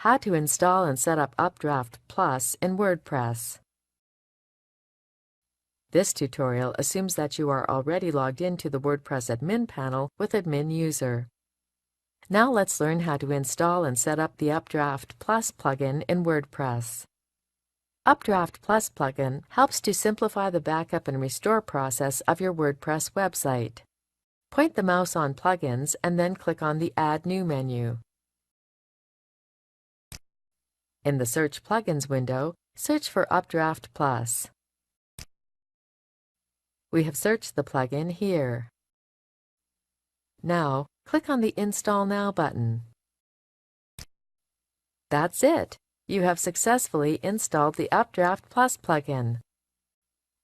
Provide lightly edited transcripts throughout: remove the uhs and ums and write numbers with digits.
How to install and set up Updraft Plus in WordPress. This tutorial assumes that you are already logged into the WordPress admin panel with admin user. Now let's learn how to install and set up the Updraft Plus plugin in WordPress. Updraft Plus plugin helps to simplify the backup and restore process of your WordPress website. Point the mouse on Plugins and then click on the Add New menu. In the Search Plugins window, search for Updraft Plus. We have searched the plugin here. Now, click on the Install Now button. That's it! You have successfully installed the Updraft Plus plugin.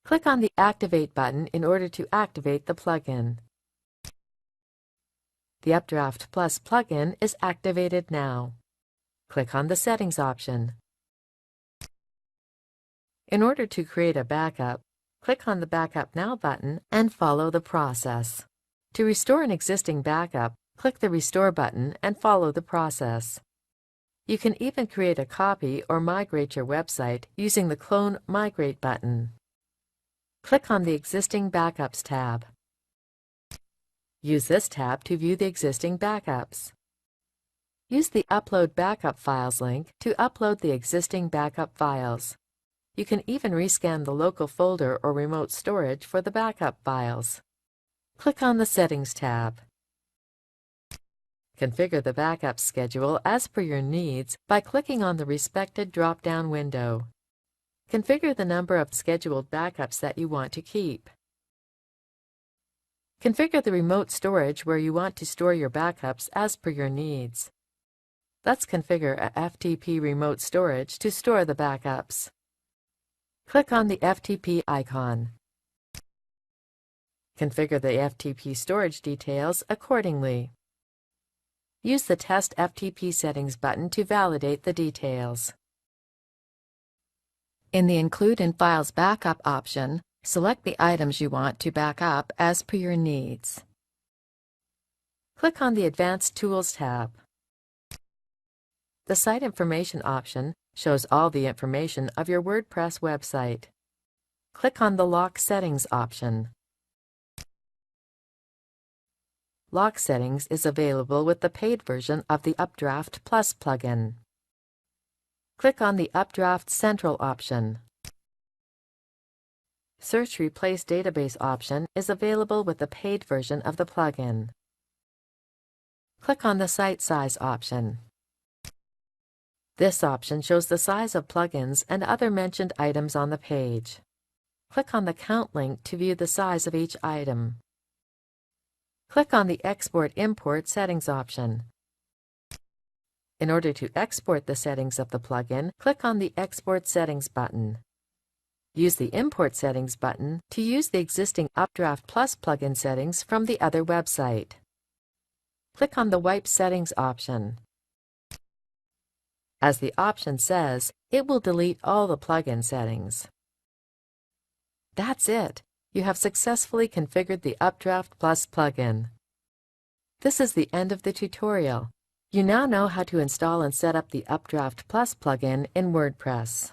Click on the Activate button in order to activate the plugin. The Updraft Plus plugin is activated now. Click on the Settings option. In order to create a backup, click on the Backup Now button and follow the process. To restore an existing backup, click the Restore button and follow the process. You can even create a copy or migrate your website using the Clone Migrate button. Click on the Existing Backups tab. Use this tab to view the existing backups. Use the Upload Backup Files link to upload the existing backup files. You can even rescan the local folder or remote storage for the backup files. Click on the Settings tab. Configure the backup schedule as per your needs by clicking on the respected drop-down window. Configure the number of scheduled backups that you want to keep. Configure the remote storage where you want to store your backups as per your needs. Let's configure a FTP remote storage to store the backups. Click on the FTP icon. Configure the FTP storage details accordingly. Use the Test FTP Settings button to validate the details. In the Include in Files Backup option, select the items you want to back up as per your needs. Click on the Advanced Tools tab. The Site Information option shows all the information of your WordPress website. Click on the Lock Settings option. Lock Settings is available with the paid version of the Updraft Plus plugin. Click on the Updraft Central option. Search Replace Database option is available with the paid version of the plugin. Click on the Site Size option. This option shows the size of plugins and other mentioned items on the page. Click on the Count link to view the size of each item. Click on the Export/Import Settings option. In order to export the settings of the plugin, click on the Export Settings button. Use the Import Settings button to use the existing Updraft Plus plugin settings from the other website. Click on the Wipe Settings option. As the option says, it will delete all the plugin settings. That's it! You have successfully configured the Updraft Plus plugin. This is the end of the tutorial. You now know how to install and set up the Updraft Plus plugin in WordPress.